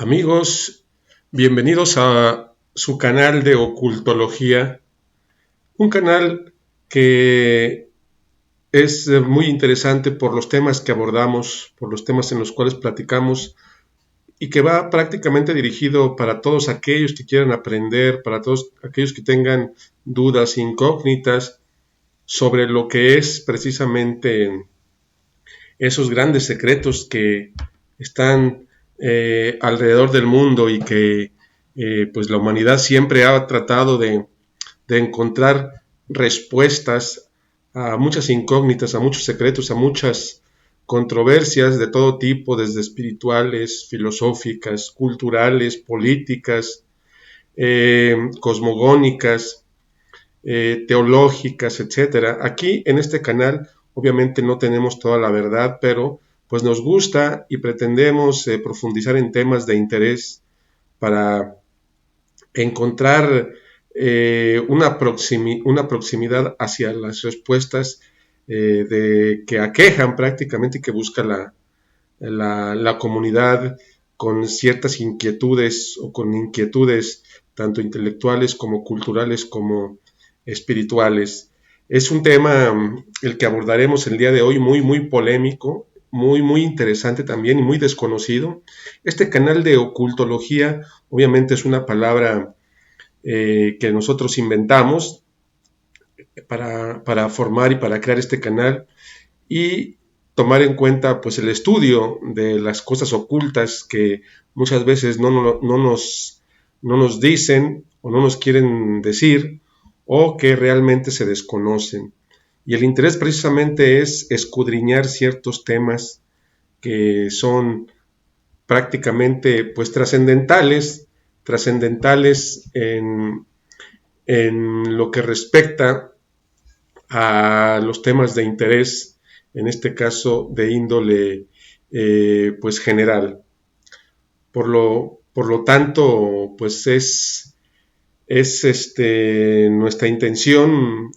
Amigos, bienvenidos a su canal de ocultología, un canal que es muy interesante por los temas que abordamos, por los temas en los cuales platicamos y que va prácticamente dirigido para todos aquellos que quieran aprender, para todos aquellos que tengan dudas, incógnitas sobre lo que es precisamente esos grandes secretos que están alrededor del mundo y que pues la humanidad siempre ha tratado de encontrar respuestas a muchas incógnitas, a muchos secretos, a muchas controversias de todo tipo, desde espirituales, filosóficas, culturales, políticas, cosmogónicas, teológicas, etcétera. Aquí en este canal obviamente no tenemos toda la verdad, pero pues nos gusta y pretendemos profundizar en temas de interés para encontrar una proximidad hacia las respuestas que aquejan prácticamente y que busca la comunidad con ciertas inquietudes o con inquietudes tanto intelectuales como culturales como espirituales. Es un tema el que abordaremos el día de hoy muy polémico, muy interesante también y muy desconocido. Este canal de ocultología obviamente es una palabra que nosotros inventamos para formar y para crear este canal y tomar en cuenta pues el estudio de las cosas ocultas que muchas veces no nos dicen o no nos quieren decir o que realmente se desconocen. Y el interés precisamente es escudriñar ciertos temas que son prácticamente pues trascendentales en lo que respecta a los temas de interés, en este caso de índole pues general. Por lo tanto, pues nuestra intención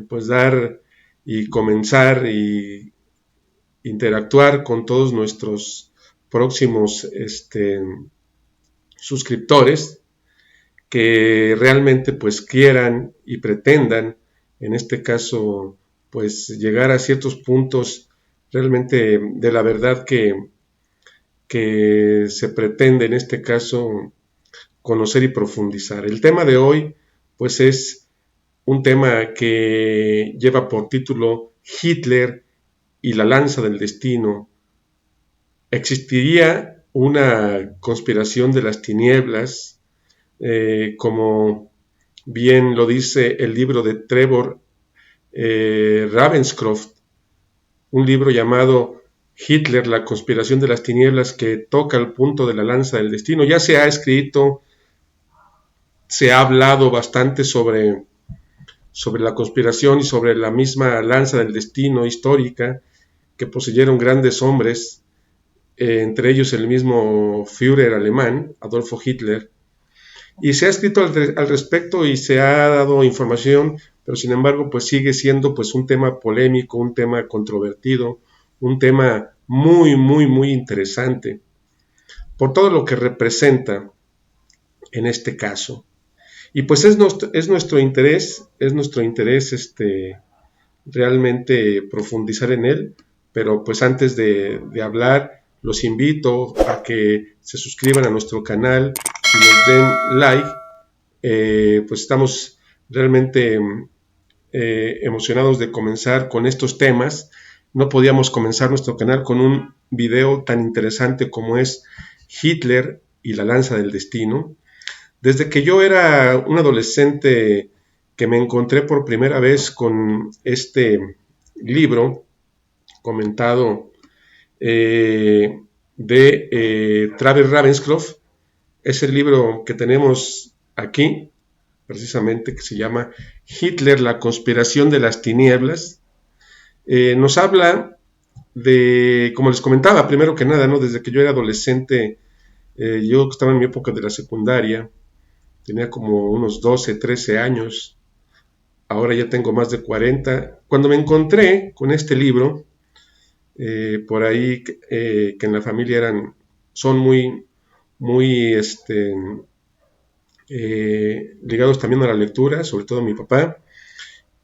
pues dar y comenzar y interactuar con todos nuestros próximos suscriptores que realmente pues quieran y pretendan, en este caso, pues llegar a ciertos puntos realmente de la verdad que se pretende en este caso conocer y profundizar. El tema de hoy pues es un tema que lleva por título Hitler y la lanza del destino. ¿Existiría una conspiración de las tinieblas, como bien lo dice el libro de Trevor Ravenscroft, un libro llamado Hitler, la conspiración de las tinieblas, que toca el punto de la lanza del destino? Ya se ha escrito, se ha hablado bastante sobre la conspiración y sobre la misma lanza del destino histórica que poseyeron grandes hombres, entre ellos el mismo Führer alemán, Adolfo Hitler, y se ha escrito al respecto y se ha dado información, pero sin embargo pues sigue siendo pues un tema polémico, un tema controvertido, un tema muy interesante por todo lo que representa en este caso. Y pues es nuestro interés realmente profundizar en él, pero pues antes de hablar, los invito a que se suscriban a nuestro canal y nos den like. Pues estamos realmente emocionados de comenzar con estos temas. No podíamos comenzar nuestro canal con un video tan interesante como es Hitler y la lanza del destino. Desde que yo era un adolescente que me encontré por primera vez con este libro comentado de Travis Ravenscroft, es el libro que tenemos aquí, precisamente, que se llama Hitler, la conspiración de las tinieblas. Nos habla de, como les comentaba, primero que nada, ¿no? Desde que yo era adolescente, yo estaba en mi época de la secundaria, tenía como unos 12, 13 años, ahora ya tengo más de 40. Cuando me encontré con este libro, por ahí que en la familia son muy ligados también a la lectura, sobre todo mi papá.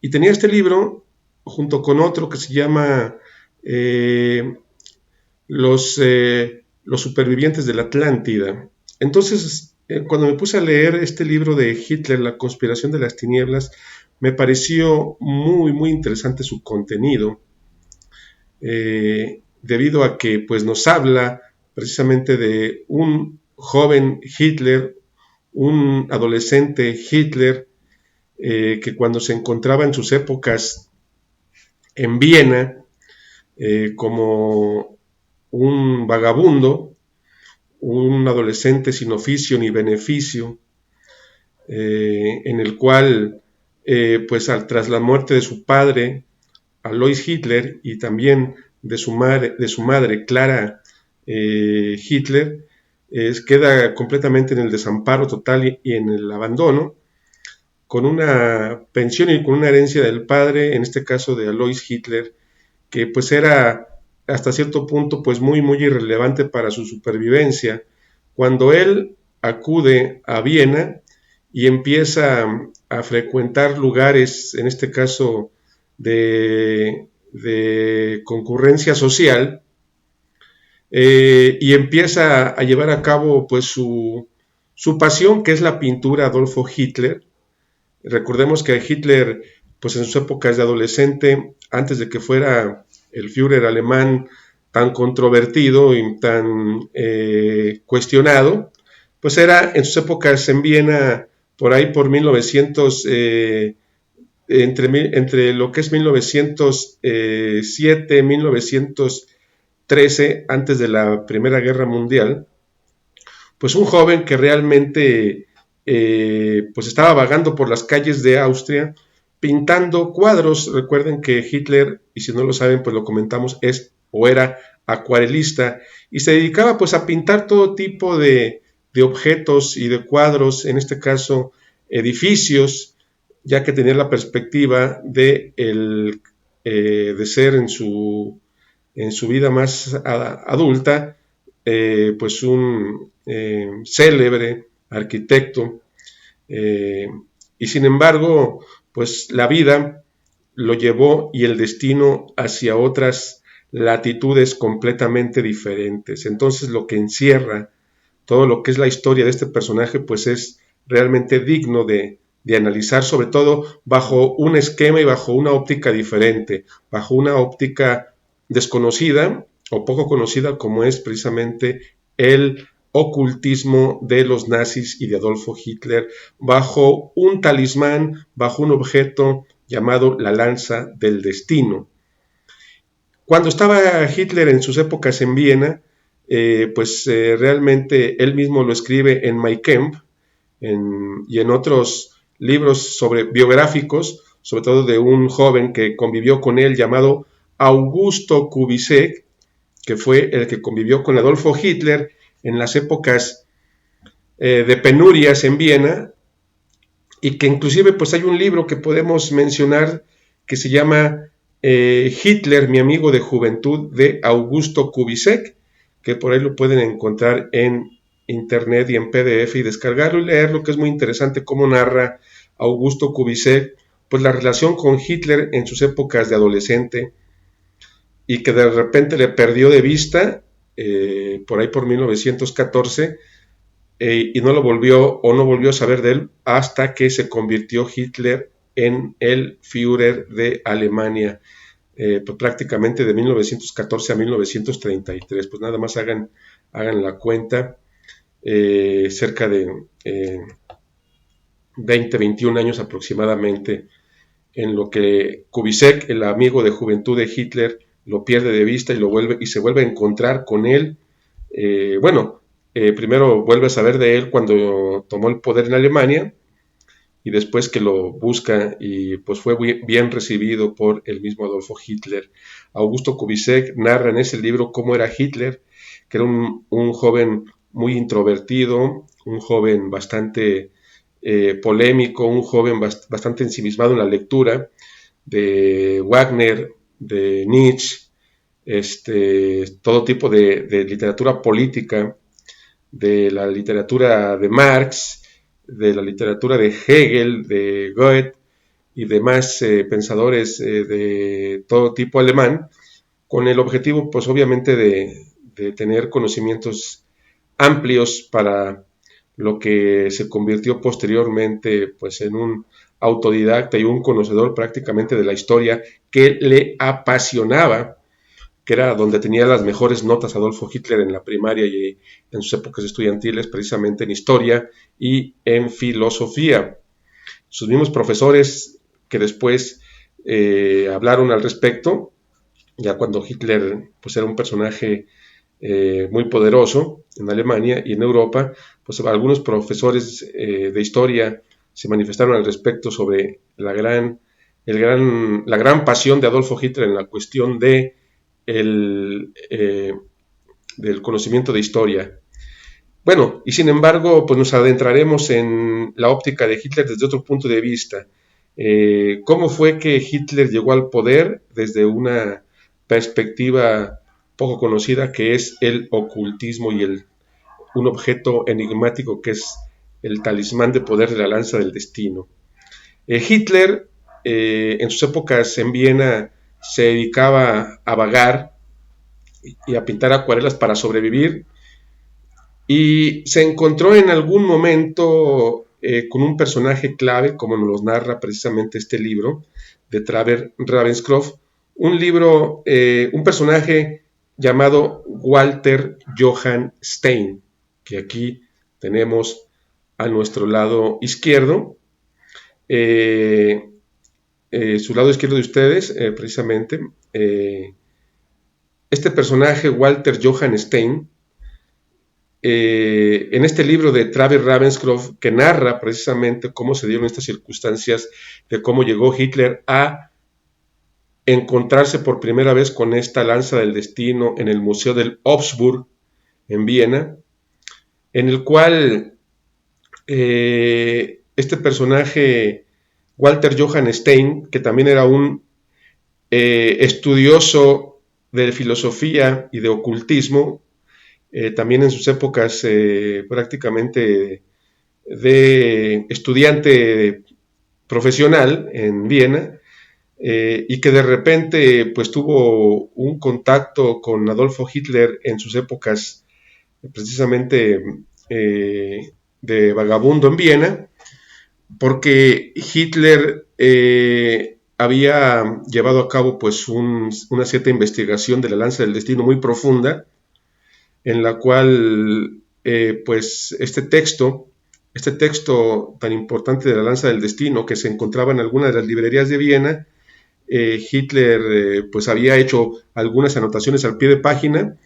Y tenía este libro junto con otro que se llama eh, los supervivientes de la Atlántida. Entonces, cuando me puse a leer este libro de Hitler, La conspiración de las tinieblas, me pareció muy, muy interesante su contenido, debido a que pues, nos habla precisamente de un joven Hitler, un adolescente Hitler, que cuando se encontraba en sus épocas en Viena, como un vagabundo, un adolescente sin oficio ni beneficio, en el cual, pues tras la muerte de su padre, Alois Hitler, y también de su madre Clara Hitler, queda completamente en el desamparo total y en el abandono, con una pensión y con una herencia del padre, en este caso de Alois Hitler, que pues era hasta cierto punto pues muy muy irrelevante para su supervivencia. Cuando él acude a Viena y empieza a frecuentar lugares, en este caso de concurrencia social, y empieza a llevar a cabo pues su pasión, que es la pintura. Adolfo Hitler. Recordemos que Hitler, pues en sus épocas de adolescente, antes de que fuera el Führer alemán tan controvertido y tan cuestionado, pues era en sus épocas en Viena, por ahí por 1900, entre lo que es 1907, 1913, antes de la Primera Guerra Mundial, pues un joven que realmente pues estaba vagando por las calles de Austria pintando cuadros. Recuerden que Hitler, y si no lo saben pues lo comentamos, es o era acuarelista y se dedicaba pues a pintar todo tipo de objetos y de cuadros, en este caso edificios, ya que tenía la perspectiva de ser en su vida más adulta, pues un célebre arquitecto, eh, y sin embargo, pues la vida lo llevó y el destino hacia otras latitudes completamente diferentes. Entonces lo que encierra todo lo que es la historia de este personaje, pues es realmente digno de analizar, sobre todo bajo un esquema y bajo una óptica diferente, bajo una óptica desconocida o poco conocida, como es precisamente el ocultismo de los nazis y de Adolfo Hitler, bajo un talismán, bajo un objeto llamado la lanza del destino. Cuando estaba Hitler en sus épocas en Viena, realmente él mismo lo escribe en Mein Kampf y en otros libros sobre biográficos, sobre todo de un joven que convivió con él llamado Augusto Kubitschek, que fue el que convivió con Adolfo Hitler en las épocas de penurias en Viena, y que inclusive pues hay un libro que podemos mencionar que se llama Hitler, mi amigo de juventud, de Augusto Kubitschek, que por ahí lo pueden encontrar en internet y en PDF y descargarlo y leerlo, que es muy interesante cómo narra Augusto Kubitschek pues la relación con Hitler en sus épocas de adolescente, y que de repente le perdió de vista por ahí por 1914, y no lo volvió o no volvió a saber de él hasta que se convirtió Hitler en el Führer de Alemania, pues prácticamente de 1914 a 1933. Pues nada más hagan la cuenta, cerca de 20, 21 años aproximadamente, en lo que Kubitschek, el amigo de juventud de Hitler, lo pierde de vista y se vuelve a encontrar con él. Primero vuelve a saber de él cuando tomó el poder en Alemania, y después que lo busca y pues fue bien recibido por el mismo Adolfo Hitler. Augusto Kubitschek narra en ese libro cómo era Hitler, que era un joven muy introvertido, un joven bastante polémico, un joven bastante ensimismado en la lectura de Wagner, de Nietzsche, todo tipo de literatura política, de la literatura de Marx, de la literatura de Hegel, de Goethe y demás pensadores de todo tipo alemán, con el objetivo, pues obviamente, de tener conocimientos amplios para lo que se convirtió posteriormente, pues, en un autodidacta y un conocedor prácticamente de la historia que le apasionaba, que era donde tenía las mejores notas Adolfo Hitler en la primaria y en sus épocas estudiantiles, precisamente en historia y en filosofía. Sus mismos profesores que después hablaron al respecto, ya cuando Hitler pues era un personaje muy poderoso en Alemania y en Europa, pues algunos profesores de historia se manifestaron al respecto sobre la gran pasión de Adolfo Hitler en la cuestión del conocimiento de historia. Bueno, y sin embargo, pues nos adentraremos en la óptica de Hitler desde otro punto de vista. ¿Cómo fue que Hitler llegó al poder desde una perspectiva poco conocida, que es el ocultismo y un objeto enigmático que es el talismán de poder de la lanza del destino? Hitler, en sus épocas en Viena, se dedicaba a vagar y a pintar acuarelas para sobrevivir, y se encontró en algún momento con un personaje clave, como nos narra precisamente este libro de Traver Ravenscroft, un personaje llamado Walter Johann Stein, que aquí tenemos a nuestro lado izquierdo, su lado izquierdo de ustedes, precisamente. Este personaje, Walter Johann Stein, en este libro de Traver Ravenscroft, que narra precisamente cómo se dieron estas circunstancias de cómo llegó Hitler a encontrarse por primera vez con esta lanza del destino en el Museo del Augsburg en Viena, en el cual este personaje, Walter Johann Stein, que también era un estudioso de filosofía y de ocultismo, también en sus épocas prácticamente de estudiante profesional en Viena, y que de repente pues tuvo un contacto con Adolfo Hitler en sus épocas precisamente de vagabundo en Viena, porque Hitler había llevado a cabo pues una cierta investigación de la lanza del destino muy profunda, en la cual pues este texto tan importante de la lanza del destino, que se encontraba en alguna de las librerías de Viena, Hitler pues había hecho algunas anotaciones al pie de página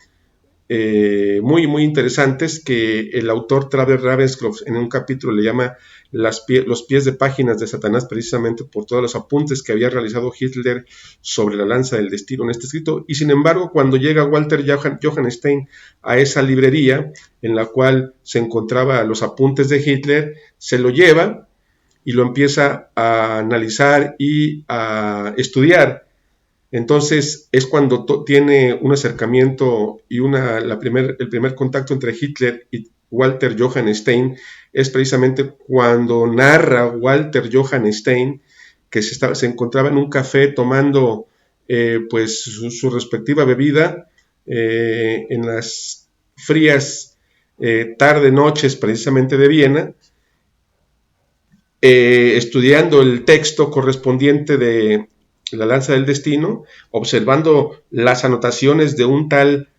muy muy interesantes, que el autor Traver Ravenscroft en un capítulo le llama los pies de páginas de Satanás, precisamente por todos los apuntes que había realizado Hitler sobre la lanza del destino en este escrito. Y sin embargo, cuando llega Walter Johann Stein a esa librería en la cual se encontraban los apuntes de Hitler, se lo lleva y lo empieza a analizar y a estudiar. Entonces es cuando tiene un acercamiento y el primer contacto entre Hitler y Walter Johann Stein, es precisamente cuando narra Walter Johann Stein que se encontraba en un café tomando pues su respectiva bebida en las frías tarde-noches precisamente de Viena, estudiando el texto correspondiente de la lanza del destino, observando las anotaciones de un tal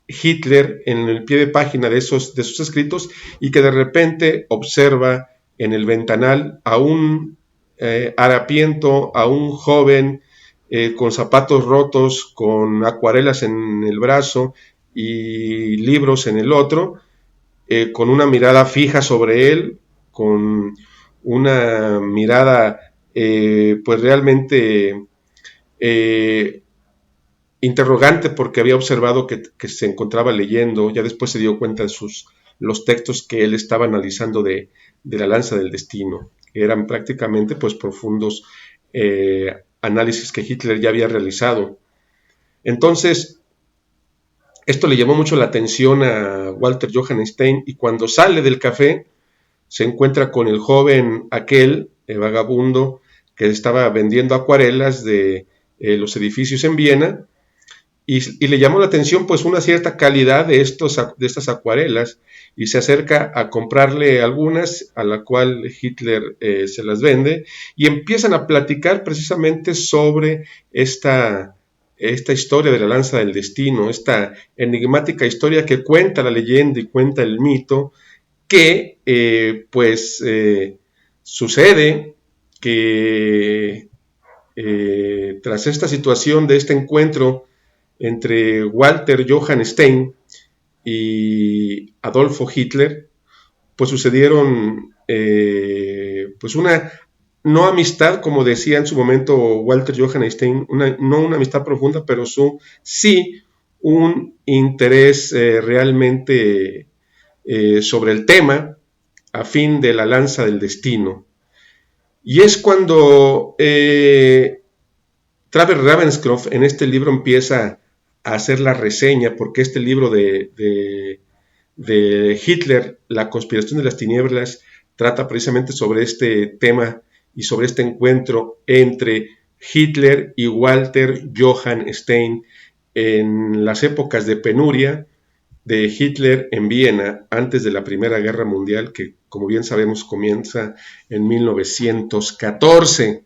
Hitler en el pie de página de sus escritos, y que de repente observa en el ventanal a un harapiento, a un joven con zapatos rotos, con acuarelas en el brazo y libros en el otro, con una mirada fija sobre él, con una mirada pues realmente interrogante, porque había observado que se encontraba leyendo, ya después se dio cuenta de los textos que él estaba analizando de la lanza del destino, que eran prácticamente pues profundos análisis que Hitler ya había realizado. Entonces, Esto le llamó mucho la atención a Walter Johann Stein, y cuando sale del café se encuentra con el joven aquel, vagabundo, que estaba vendiendo acuarelas de los edificios en Viena, y le llamó la atención pues una cierta calidad de estas acuarelas, y se acerca a comprarle algunas, a la cual Hitler se las vende, y empiezan a platicar precisamente sobre esta historia de la lanza del destino, esta enigmática historia que cuenta la leyenda y cuenta el mito, que sucede que tras esta situación de este encuentro entre Walter Johann Stein y Adolfo Hitler, pues sucedieron pues una no amistad, como decía en su momento Walter Johann Stein, no una amistad profunda, pero sí un interés realmente sobre el tema, a fin de la lanza del destino. Y es cuando Travers Ravenscroft en este libro empieza a hacer la reseña, porque este libro de Hitler, La conspiración de las tinieblas, trata precisamente sobre este tema y sobre este encuentro entre Hitler y Walter Johann Stein en las épocas de penuria de Hitler en Viena antes de la Primera Guerra Mundial, que como bien sabemos comienza en 1914.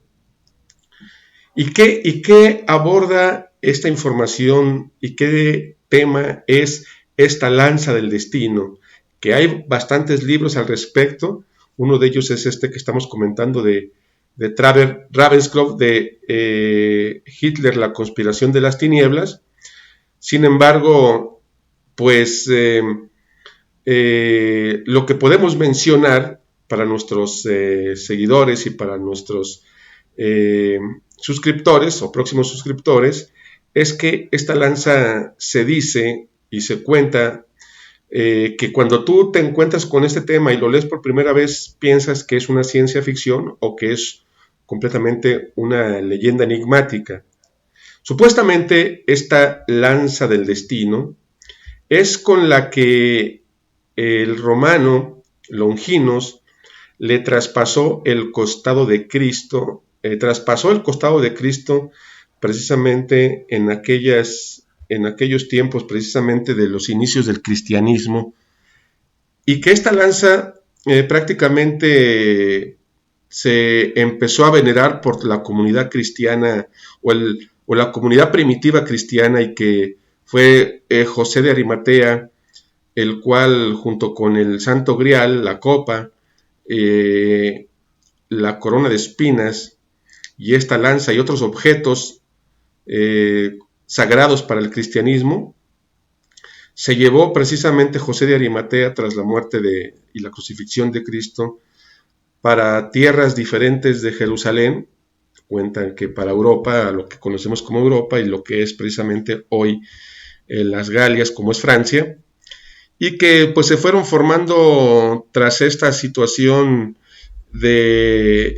¿Y qué aborda esta información y qué tema es esta lanza del destino? Que hay bastantes libros al respecto. Uno de ellos es este que estamos comentando de Travers Ravenscroft, de Hitler, la conspiración de las tinieblas. Sin embargo, pues lo que podemos mencionar para nuestros seguidores y para nuestros suscriptores o próximos suscriptores es que esta lanza se dice y se cuenta que cuando tú te encuentras con este tema y lo lees por primera vez, piensas que es una ciencia ficción o que es completamente una leyenda enigmática. Supuestamente esta lanza del destino es con la que el romano Longinos le traspasó el costado de Cristo, precisamente en aquellos tiempos precisamente de los inicios del cristianismo, y que esta lanza prácticamente se empezó a venerar por la comunidad cristiana o la comunidad primitiva cristiana, y que fue José de Arimatea, el cual junto con el Santo Grial, la copa, la corona de espinas y esta lanza y otros objetos sagrados para el cristianismo, se llevó precisamente José de Arimatea tras la muerte y la crucifixión de Cristo para tierras diferentes de Jerusalén. Cuentan que para Europa, lo que conocemos como Europa y lo que es precisamente hoy las Galias, como es Francia, y que pues se fueron formando tras esta situación de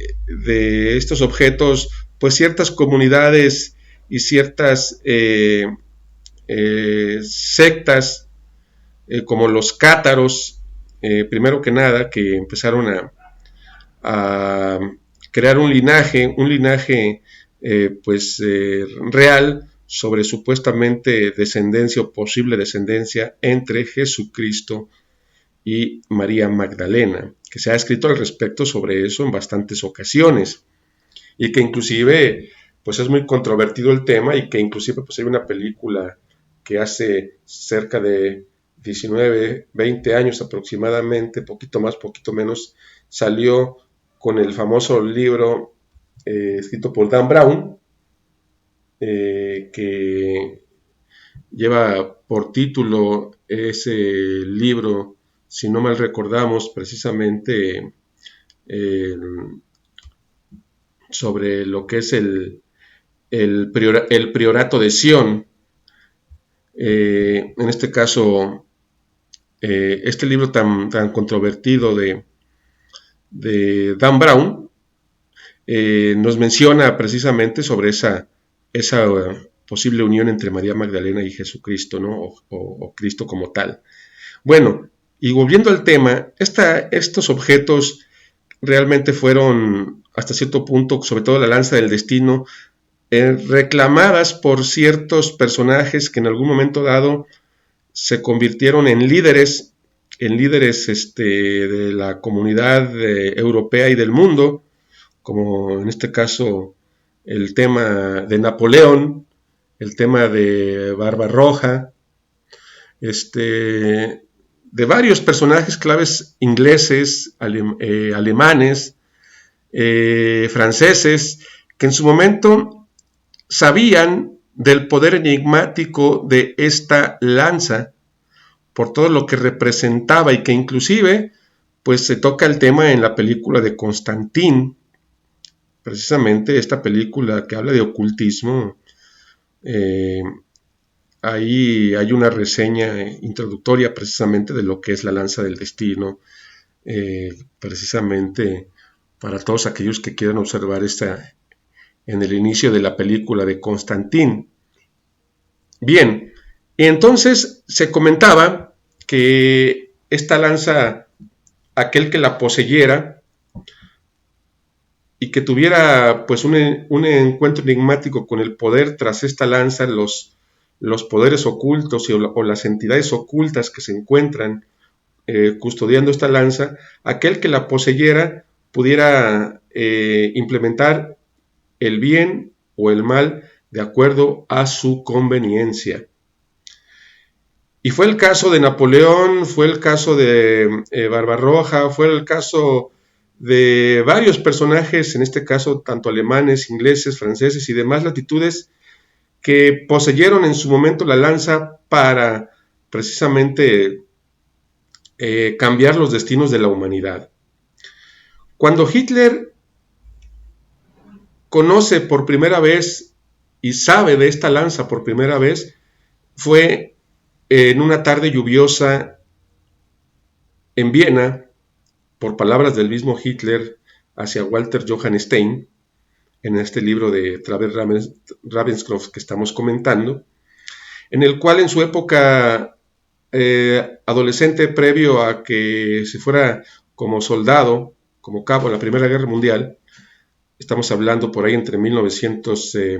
estos objetos, pues ciertas comunidades y ciertas sectas, como los cátaros, primero que nada, que empezaron a crear un linaje real sobre supuestamente descendencia o posible descendencia entre Jesucristo y María Magdalena, que se ha escrito al respecto sobre eso en bastantes ocasiones, y que inclusive pues es muy controvertido el tema, y que inclusive pues hay una película que hace cerca de 19, 20 años aproximadamente, poquito más, poquito menos, salió con el famoso libro escrito por Dan Brown, que lleva por título ese libro, si no mal recordamos, precisamente sobre lo que es el priorato de Sion. En este caso, este libro tan controvertido de Dan Brown nos menciona precisamente sobre esa posible unión entre María Magdalena y Jesucristo, ¿no? O Cristo como tal. Bueno, y volviendo al tema, estos objetos realmente fueron, hasta cierto punto, sobre todo la lanza del destino, reclamadas por ciertos personajes que en algún momento dado se convirtieron en líderes de la comunidad europea y del mundo, como en este caso el tema de Napoleón, el tema de Barbarroja, de varios personajes claves ingleses, alemanes, franceses, que en su momento sabían del poder enigmático de esta lanza, por todo lo que representaba y que inclusive pues se toca el tema en la película de Constantine, precisamente esta película que habla de ocultismo. Ahí hay una reseña introductoria precisamente de lo que es la lanza del destino, precisamente para todos aquellos que quieran observar esta en el inicio de la película de Constantine. Bien, entonces se comentaba que esta lanza, aquel que la poseyera y que tuviera pues un encuentro enigmático con el poder tras esta lanza, los poderes ocultos o las entidades ocultas que se encuentran custodiando esta lanza, aquel que la poseyera pudiera implementar el bien o el mal de acuerdo a su conveniencia. Y fue el caso de Napoleón, fue el caso de Barbarroja, fue el caso de varios personajes, en este caso tanto alemanes, ingleses, franceses y demás latitudes, que poseyeron en su momento la lanza para precisamente cambiar los destinos de la humanidad. Cuando Hitler conoce por primera vez y sabe de esta lanza por primera vez, fue en una tarde lluviosa en Viena, por palabras del mismo Hitler hacia Walter Johann Stein, en este libro de Travers Ravenscroft que estamos comentando, en el cual en su época adolescente, previo a que se fuera como soldado, como cabo en la Primera Guerra Mundial, estamos hablando por ahí entre 1912,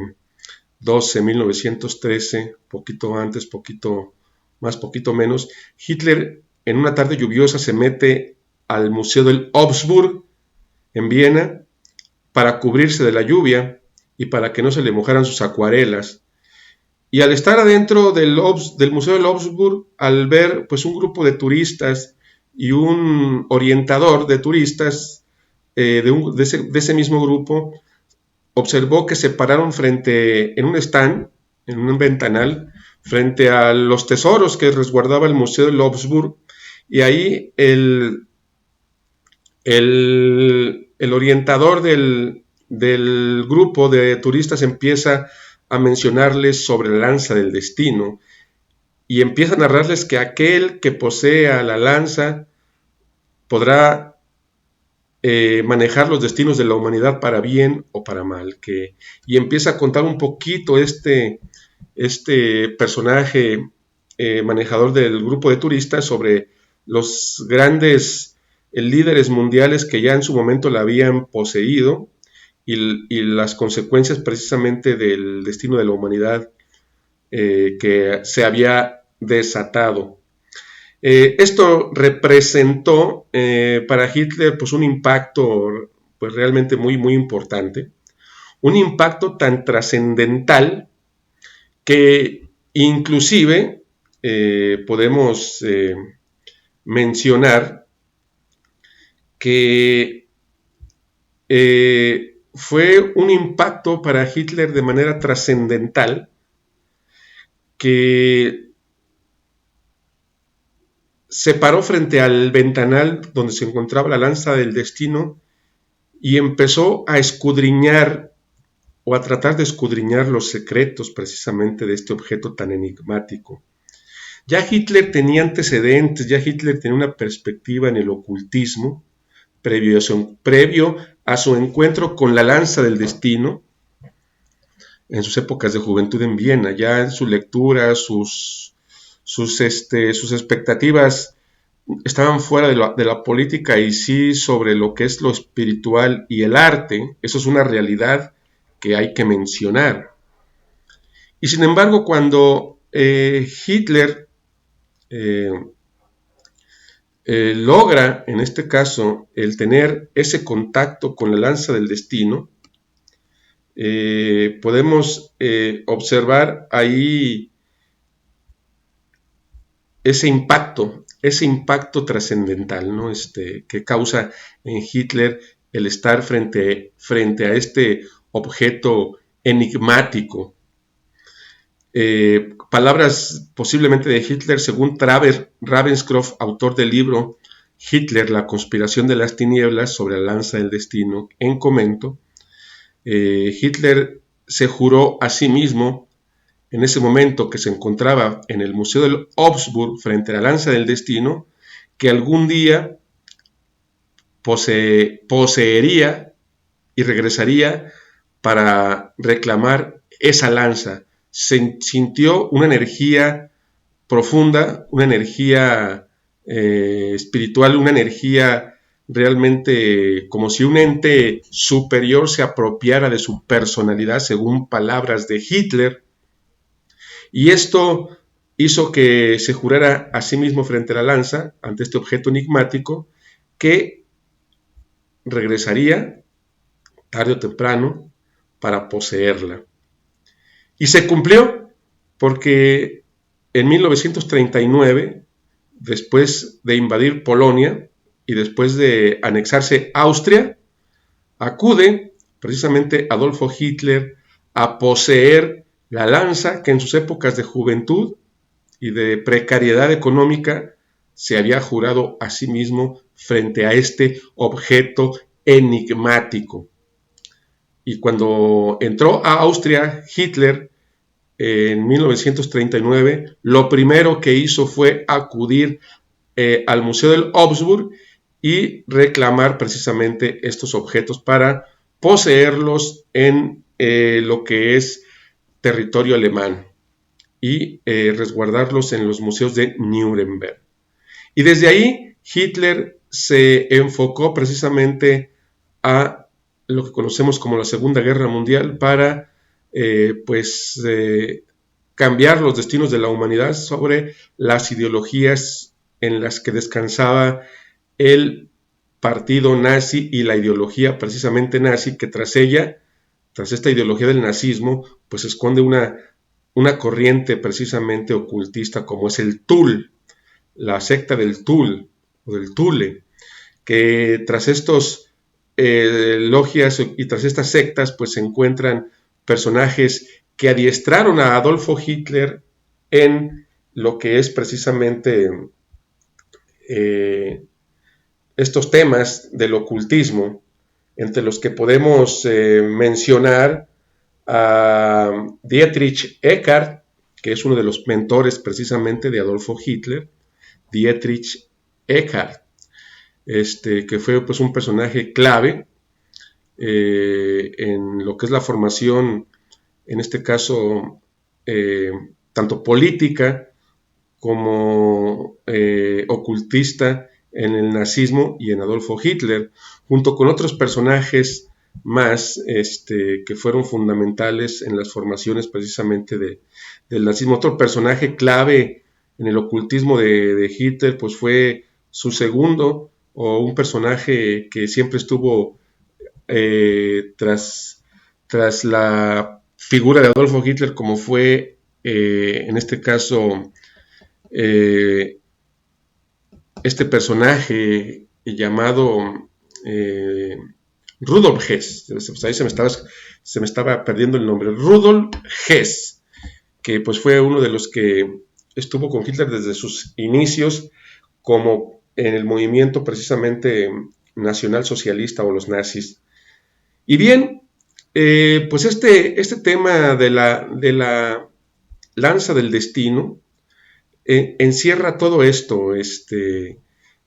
1913, poquito antes, poquito más, poquito menos, Hitler en una tarde lluviosa se mete al Museo del Augsburg en Viena para cubrirse de la lluvia y para que no se le mojaran sus acuarelas. Y al estar adentro del Museo del Augsburg, al ver pues un grupo de turistas y un orientador de turistas de ese mismo grupo, observó que se pararon en un stand, en un ventanal, frente a los tesoros que resguardaba el Museo del Augsburg, y ahí el orientador del grupo de turistas empieza a mencionarles sobre la lanza del destino y empieza a narrarles que aquel que posea la lanza podrá manejar los destinos de la humanidad para bien o para mal, y empieza a contar un poquito este personaje manejador del grupo de turistas sobre los grandes líderes mundiales que ya en su momento la habían poseído y las consecuencias precisamente del destino de la humanidad que se había desatado. Esto representó para Hitler pues un impacto pues realmente muy muy importante, un impacto tan trascendental que inclusive podemos mencionar que fue un impacto para Hitler de manera trascendental que se paró frente al ventanal donde se encontraba la lanza del destino y empezó a escudriñar o a tratar de escudriñar los secretos precisamente de este objeto tan enigmático. Ya Hitler tenía antecedentes, ya Hitler tenía una perspectiva en el ocultismo previo a su encuentro con la lanza del destino, en sus épocas de juventud en Viena. Ya en su lectura, sus expectativas estaban fuera de la política y sí sobre lo que es lo espiritual y el arte. Eso es una realidad que hay que mencionar. Y sin embargo, cuando Hitler logra, en este caso, el tener ese contacto con la lanza del destino, podemos observar ahí ese impacto trascendental, ¿no? Que causa en Hitler el estar frente a este objeto enigmático. Palabras posiblemente de Hitler, según Travers Ravenscroft, autor del libro Hitler, la conspiración de las tinieblas sobre la lanza del destino, en comento, Hitler se juró a sí mismo, en ese momento que se encontraba en el Museo del Augsburg frente a la lanza del destino, que algún día poseería y regresaría para reclamar esa lanza. Se sintió una energía profunda, una energía espiritual, una energía realmente como si un ente superior se apropiara de su personalidad, según palabras de Hitler, y esto hizo que se jurara a sí mismo frente a la lanza, ante este objeto enigmático, que regresaría tarde o temprano para poseerla. Y se cumplió, porque en 1939, después de invadir Polonia y después de anexarse Austria, acude precisamente Adolfo Hitler a poseer la lanza que en sus épocas de juventud y de precariedad económica se había jurado a sí mismo frente a este objeto enigmático. Y cuando entró a Austria Hitler en 1939, lo primero que hizo fue acudir al Museo del Augsburg y reclamar precisamente estos objetos para poseerlos en lo que es territorio alemán y resguardarlos en los museos de Nuremberg. Y desde ahí Hitler se enfocó precisamente a lo que conocemos como la Segunda Guerra Mundial para cambiar los destinos de la humanidad sobre las ideologías en las que descansaba el partido nazi y la ideología precisamente nazi, que tras ella, tras esta ideología del nazismo, pues esconde una corriente precisamente ocultista como es el Tul, la secta del Tul o del Thule, que tras estos logias y tras estas sectas pues se encuentran personajes que adiestraron a Adolfo Hitler en lo que es precisamente estos temas del ocultismo, entre los que podemos mencionar a Dietrich Eckart, que es uno de los mentores precisamente de Adolfo Hitler, Dietrich Eckart, que fue pues un personaje clave en lo que es la formación, en este caso, tanto política como ocultista en el nazismo y en Adolfo Hitler, junto con otros personajes más que fueron fundamentales en las formaciones precisamente del nazismo. Otro personaje clave en el ocultismo de Hitler pues fue su segundo, o un personaje que siempre estuvo tras la figura de Adolfo Hitler, como fue en este caso este personaje llamado Rudolf Hess. Ahí se me estaba perdiendo el nombre. Rudolf Hess, que pues fue uno de los que estuvo con Hitler desde sus inicios, como en el movimiento precisamente nacional socialista o los nazis. Y bien, pues este tema de la lanza del destino encierra todo esto,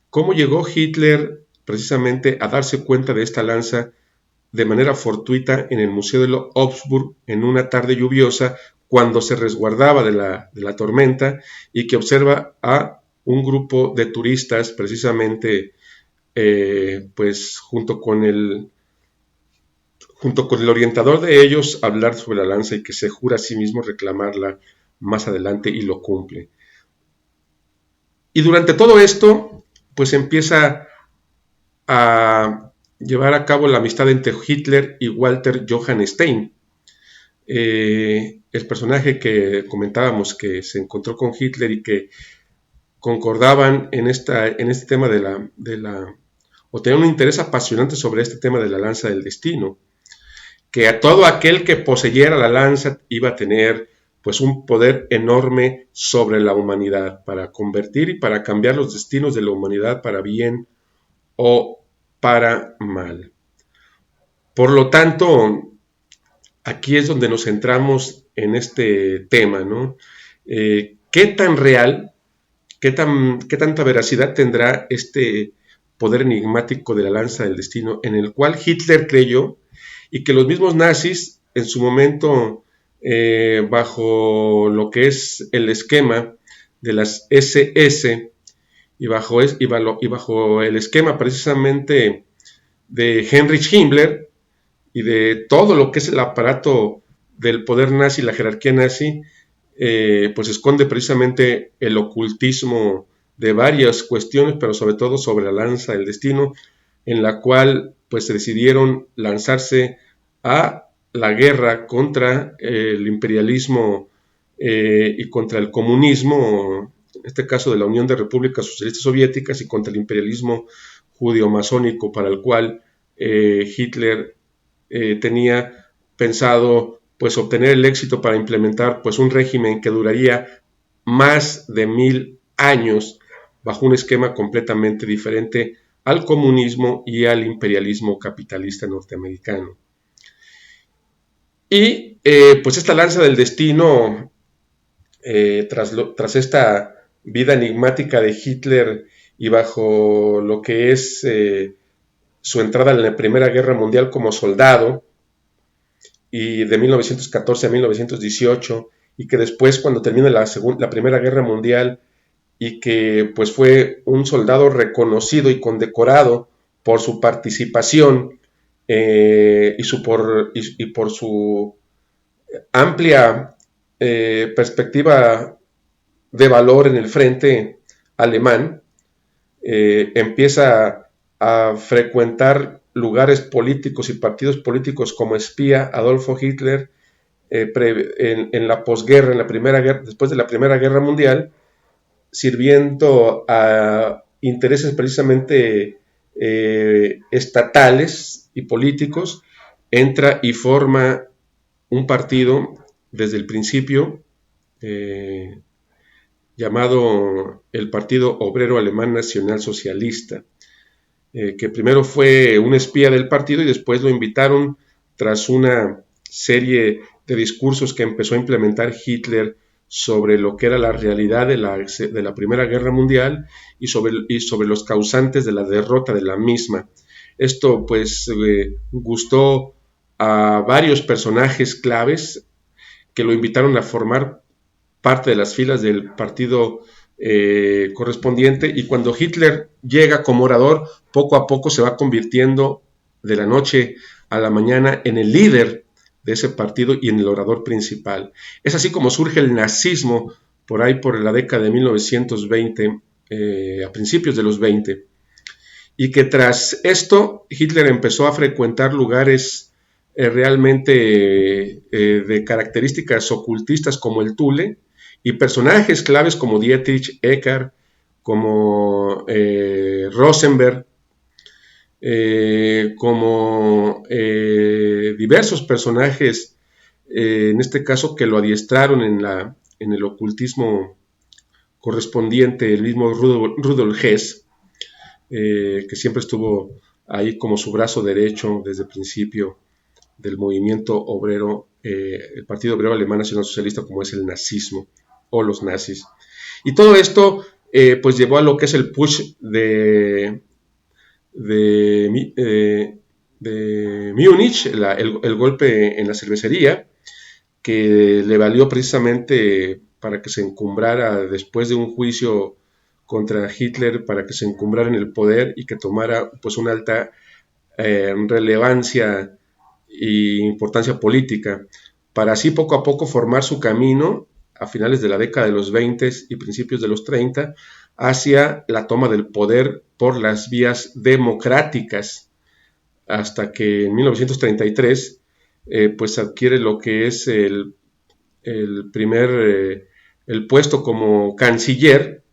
cómo llegó Hitler precisamente a darse cuenta de esta lanza de manera fortuita en el Museo de Augsburg en una tarde lluviosa cuando se resguardaba de la tormenta, y que observa a un grupo de turistas precisamente pues junto con el orientador de ellos hablar sobre la lanza, y que se jura a sí mismo reclamarla más adelante y lo cumple. Y durante todo esto pues empieza a llevar a cabo la amistad entre Hitler y Walter Johann Stein. El personaje que comentábamos que se encontró con Hitler y que concordaban en este tema o tenían un interés apasionante sobre este tema de la lanza del destino, que a todo aquel que poseyera la lanza iba a tener pues un poder enorme sobre la humanidad para convertir y para cambiar los destinos de la humanidad para bien o para mal. Por lo tanto, aquí es donde nos centramos en este tema, ¿no? ¿Qué tan real, qué tanta veracidad tendrá este poder enigmático de la lanza del destino, en el cual Hitler creyó, y que los mismos nazis en su momento, bajo lo que es el esquema de las SS y bajo el esquema precisamente de Heinrich Himmler y de todo lo que es el aparato del poder nazi, la jerarquía nazi, pues esconde precisamente el ocultismo de varias cuestiones, pero sobre todo sobre la lanza del destino, en la cual pues se decidieron lanzarse a la guerra contra el imperialismo y contra el comunismo, en este caso de la Unión de Repúblicas Socialistas Soviéticas, y contra el imperialismo judío-masónico, para el cual Hitler tenía pensado pues obtener el éxito para implementar pues un régimen que duraría más de 1000 años bajo un esquema completamente diferente al comunismo y al imperialismo capitalista norteamericano. Y pues esta lanza del destino, tras esta vida enigmática de Hitler y bajo lo que es su entrada en la Primera Guerra Mundial como soldado, y de 1914 a 1918, y que después, cuando termina la Primera Guerra Mundial, y que pues fue un soldado reconocido y condecorado por su participación y por su amplia perspectiva de valor en el frente alemán, empieza a frecuentar lugares políticos y partidos políticos como espía Adolfo Hitler en la posguerra, después de la Primera Guerra Mundial, sirviendo a intereses precisamente estatales y políticos. Entra y forma un partido desde el principio llamado el Partido Obrero Alemán Nacional Socialista, que primero fue un espía del partido y después lo invitaron, tras una serie de discursos que empezó a implementar Hitler sobre lo que era la realidad de la Primera Guerra Mundial y sobre los causantes de la derrota de la misma. Esto pues gustó a varios personajes claves que lo invitaron a formar parte de las filas del partido correspondiente, y cuando Hitler llega como orador, poco a poco se va convirtiendo de la noche a la mañana en el líder de ese partido y en el orador principal. Es así como surge el nazismo por ahí por la década de 1920, a principios de los 20, y que tras esto Hitler empezó a frecuentar lugares realmente de características ocultistas como el Thule, y personajes claves como Dietrich Eckart, como Rosenberg, como diversos personajes, en este caso que lo adiestraron en el ocultismo correspondiente, el mismo Rudolf Hess, que siempre estuvo ahí como su brazo derecho desde el principio del movimiento obrero, el Partido Obrero Alemán Nacional Socialista, como es el nazismo o los nazis. Y todo esto pues llevó a lo que es el push de de Múnich, el golpe en la cervecería, que le valió precisamente para que se encumbrara después de un juicio contra Hitler, para que se encumbrara en el poder y que tomara pues una alta relevancia e importancia política, para así poco a poco formar su camino a finales de la década de los 20 y principios de los 30 hacia la toma del poder por las vías democráticas, hasta que en 1933 pues adquiere lo que es el primer el puesto como canciller,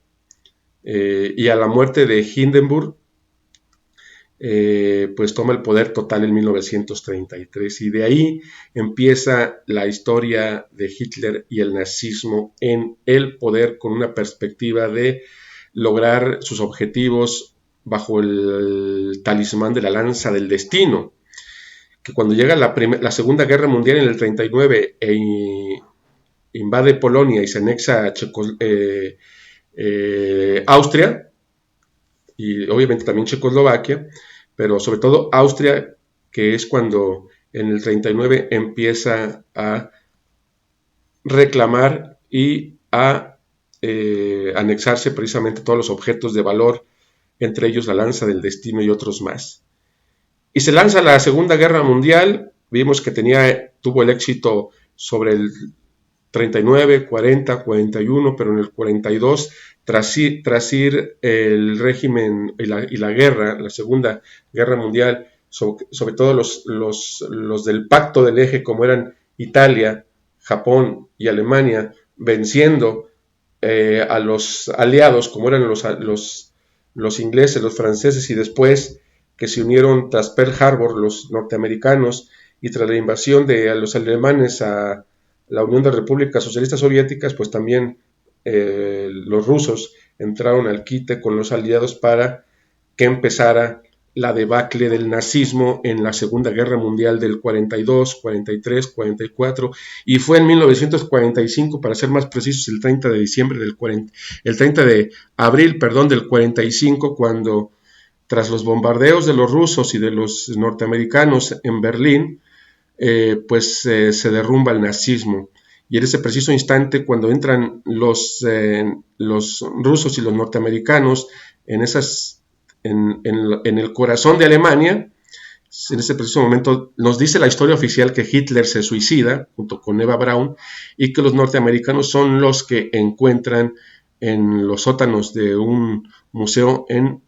y a la muerte de Hindenburg pues toma el poder total en 1933 y de ahí empieza la historia de Hitler y el nazismo en el poder, con una perspectiva de lograr sus objetivos bajo el talismán de la lanza del destino, que cuando llega la Segunda Guerra Mundial en el 39 invade Polonia y se anexa a Austria y obviamente también Checoslovaquia, pero sobre todo Austria, que es cuando en el 39 empieza a reclamar y a anexarse precisamente todos los objetos de valor, entre ellos la lanza del destino y otros más. Y se lanza la Segunda Guerra Mundial, vimos que tuvo el éxito sobre el 39, 40, 41, pero en el 42, tras ir el régimen y la guerra, la Segunda Guerra Mundial, sobre todo los del Pacto del Eje, como eran Italia, Japón y Alemania, venciendo a los aliados, como eran los ingleses, los franceses, y después que se unieron tras Pearl Harbor los norteamericanos, y tras la invasión de los alemanes a la Unión de Repúblicas Socialistas Soviéticas, pues también los rusos entraron al quite con los aliados para que empezara la debacle del nazismo en la Segunda Guerra Mundial del 42, 43, 44, y fue en 1945, para ser más precisos, el 30 de diciembre el 30 de abril, perdón, del 45, cuando tras los bombardeos de los rusos y de los norteamericanos en Berlín, se derrumba el nazismo. Y en ese preciso instante, cuando entran los rusos y los norteamericanos en el corazón de Alemania, en ese preciso momento nos dice la historia oficial que Hitler se suicida junto con Eva Braun, y que los norteamericanos son los que encuentran en los sótanos de un museo en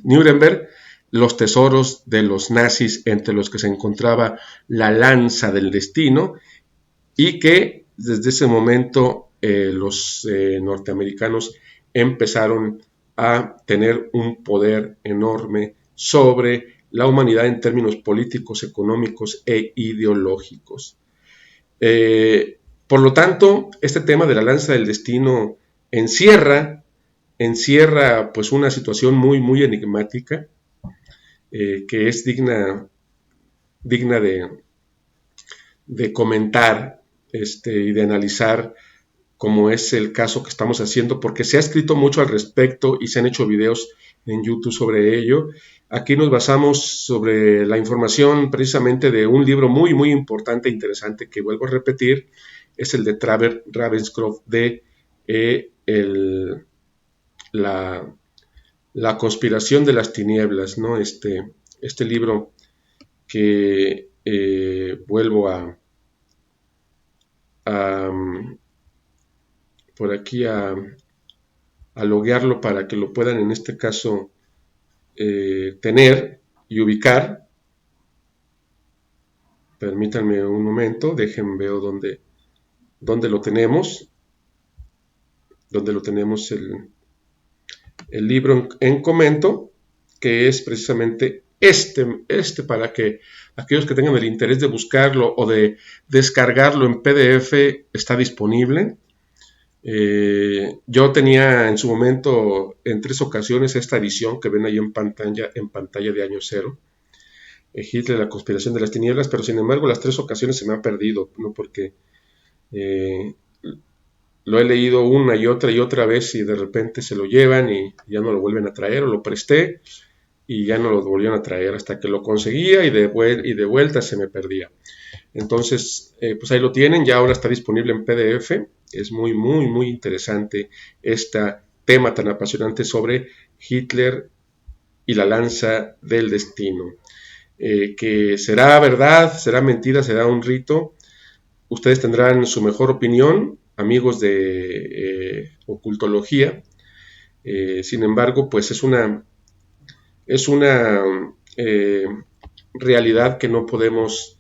Nuremberg los tesoros de los nazis, entre los que se encontraba la lanza del destino, y que desde ese momento los norteamericanos empezaron a tener un poder enorme sobre la humanidad en términos políticos, económicos e ideológicos. Por lo tanto, este tema de la lanza del destino encierra pues una situación muy, muy enigmática, que es digna de comentar y de analizar, como es el caso que estamos haciendo, porque se ha escrito mucho al respecto y se han hecho videos en YouTube sobre ello. Aquí nos basamos sobre la información precisamente de un libro muy, muy importante e interesante, que vuelvo a repetir, es el de Travers Ravenscroft, de la conspiración de las tinieblas, ¿no? Este libro que vuelvo a por aquí a loguearlo para que lo puedan en este caso tener y ubicar. Permítanme un momento, déjenme ver dónde lo tenemos. Donde lo tenemos el libro en comento, que es precisamente para que aquellos que tengan el interés de buscarlo o de descargarlo en PDF, está disponible. Yo tenía en su momento en 3 ocasiones esta edición que ven ahí en pantalla de año cero, Hitler, la conspiración de las tinieblas, pero sin embargo las 3 ocasiones se me ha perdido, ¿no? Porque lo he leído una y otra vez, y de repente se lo llevan y ya no lo vuelven a traer, o lo presté y ya no lo volvieron a traer hasta que lo conseguía y de vuelta se me perdía. Entonces, pues ahí lo tienen, ya ahora está disponible en PDF. Es muy, muy, muy interesante este tema tan apasionante sobre Hitler y la lanza del destino. Que será verdad, será mentira, será un rito. Ustedes tendrán su mejor opinión, amigos de ocultología. Sin embargo, pues es una realidad que no podemos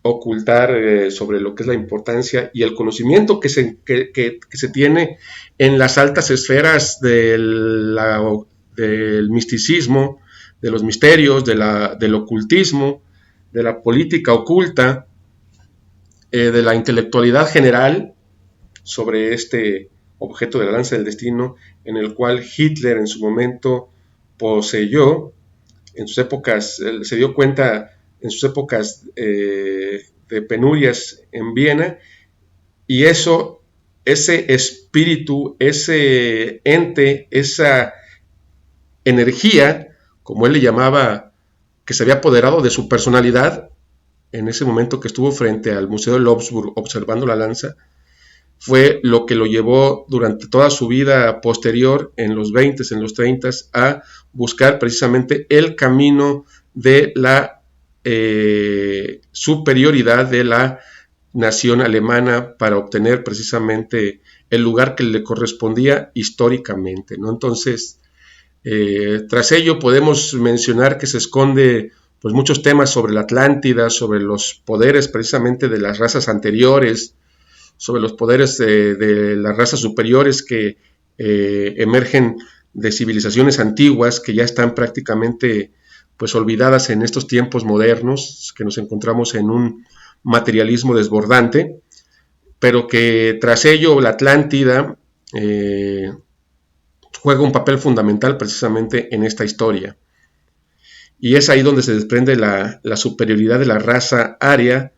ocultar sobre lo que es la importancia y el conocimiento que se tiene en las altas esferas del misticismo, de los misterios, del ocultismo, de la política oculta, de la intelectualidad general sobre este objeto de la lanza del destino, en el cual Hitler en su momento poseyó, en sus épocas, se dio cuenta en sus épocas de penurias en Viena, y ese espíritu, ese ente, esa energía, como él le llamaba, que se había apoderado de su personalidad, en ese momento que estuvo frente al Museo de Lobsburg observando la lanza, fue lo que lo llevó durante toda su vida posterior, en los 20, en los 30, a buscar precisamente el camino de la superioridad de la nación alemana para obtener precisamente el lugar que le correspondía históricamente, ¿no? Entonces, tras ello podemos mencionar que se esconde pues muchos temas sobre la Atlántida, sobre los poderes precisamente de las razas anteriores, sobre los poderes de las razas superiores que emergen de civilizaciones antiguas que ya están prácticamente pues olvidadas en estos tiempos modernos, que nos encontramos en un materialismo desbordante, pero que tras ello la Atlántida juega un papel fundamental precisamente en esta historia. Y es ahí donde se desprende la superioridad de la raza aria,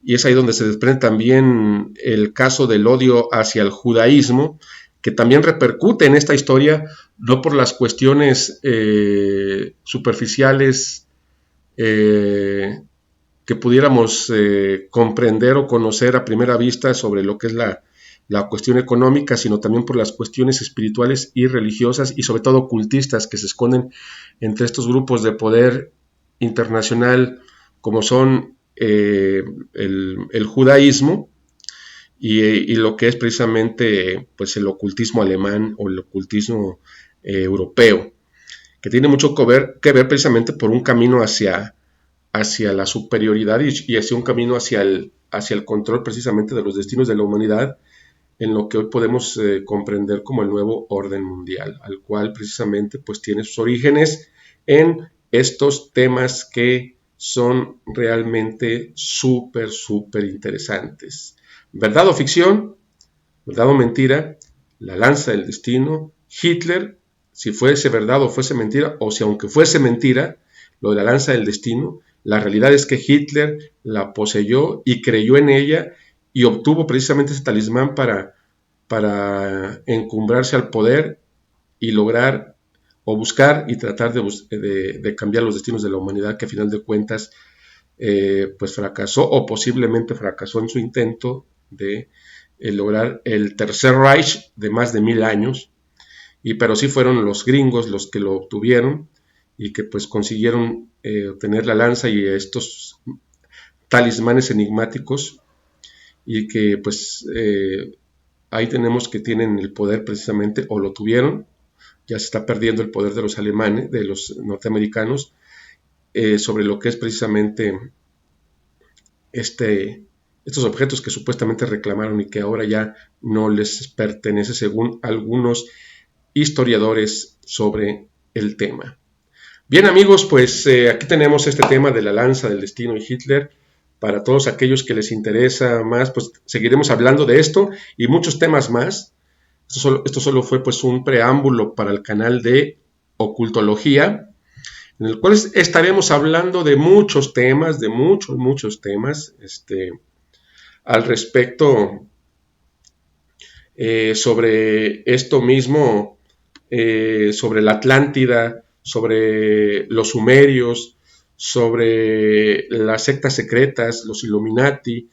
y es ahí donde se desprende también el caso del odio hacia el judaísmo, que también repercute en esta historia, no por las cuestiones superficiales que pudiéramos comprender o conocer a primera vista sobre lo que es la cuestión económica, sino también por las cuestiones espirituales y religiosas y sobre todo ocultistas que se esconden entre estos grupos de poder internacional como son el judaísmo y lo que es precisamente pues el ocultismo alemán o el ocultismo europeo, que tiene mucho que ver precisamente por un camino hacia la superioridad y hacia un camino hacia el control precisamente de los destinos de la humanidad, en lo que hoy podemos comprender como el nuevo orden mundial, al cual precisamente pues tiene sus orígenes en estos temas que son realmente súper interesantes. ¿Verdad o ficción? ¿Verdad o mentira? La lanza del destino, Hitler, si fuese verdad o fuese mentira, o si aunque fuese mentira, lo de la lanza del destino, la realidad es que Hitler la poseyó y creyó en ella y obtuvo precisamente ese talismán para encumbrarse al poder y lograr o buscar y tratar de cambiar los destinos de la humanidad, que a final de cuentas pues fracasó o posiblemente fracasó en su intento de lograr el Tercer Reich de más de 1000 años, pero sí fueron los gringos los que lo obtuvieron y que pues consiguieron obtener la lanza y estos talismanes enigmáticos, y que pues ahí tenemos que tienen el poder precisamente, o lo tuvieron, ya se está perdiendo el poder de los alemanes, de los norteamericanos, sobre lo que es precisamente estos objetos que supuestamente reclamaron y que ahora ya no les pertenece según algunos historiadores sobre el tema. Bien amigos, pues aquí tenemos este tema de la lanza del destino y Hitler. Para todos aquellos que les interesa más, pues seguiremos hablando de esto y muchos temas más. Esto solo fue pues un preámbulo para el canal de Ocultología, en el cual estaremos hablando de muchos temas, al respecto sobre esto mismo, sobre la Atlántida, sobre los sumerios, sobre las sectas secretas, los Illuminati,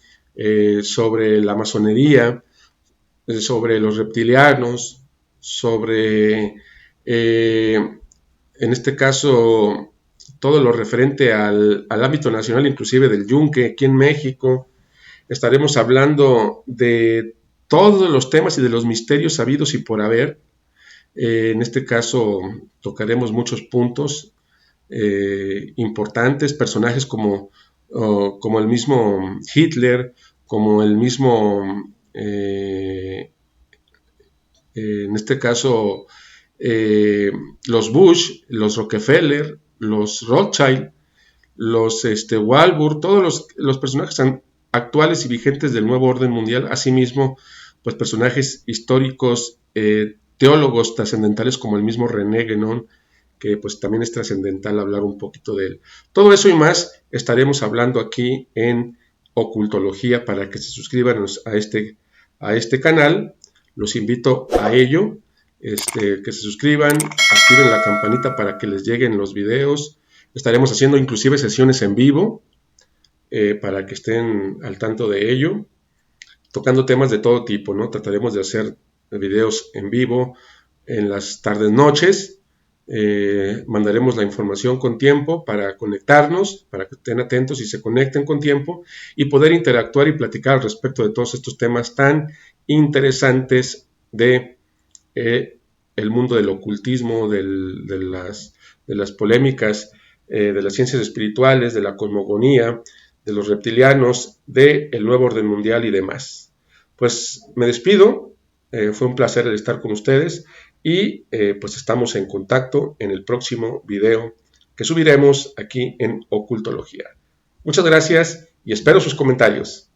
sobre la masonería, sobre los reptilianos, sobre, en este caso, todo lo referente al ámbito nacional, inclusive del yunque aquí en México. Estaremos hablando de todos los temas y de los misterios sabidos y por haber. En este caso tocaremos muchos puntos importantes, personajes como el mismo Hitler, como el mismo, en este caso, los Bush, los Rockefeller, los Rothschild, los Walbur, todos los personajes actuales y vigentes del nuevo orden mundial, asimismo, pues personajes históricos, teólogos trascendentales como el mismo René Guénon, que pues también es trascendental hablar un poquito de él. Todo eso y más estaremos hablando aquí en Ocultología. Para que se suscriban a este canal, los invito a ello, que se suscriban, activen la campanita para que les lleguen los videos. Estaremos haciendo inclusive sesiones en vivo, para que estén al tanto de ello, tocando temas de todo tipo, ¿no? Trataremos de hacer videos en vivo en las tardes, noches. Mandaremos la información con tiempo para conectarnos, para que estén atentos y se conecten con tiempo y poder interactuar y platicar al respecto de todos estos temas tan interesantes de el mundo del ocultismo, de las polémicas, de las ciencias espirituales, de la cosmogonía, de los reptilianos, del nuevo orden mundial y demás. Pues me despido, fue un placer estar con ustedes y pues estamos en contacto en el próximo video que subiremos aquí en Ocultología. Muchas gracias y espero sus comentarios.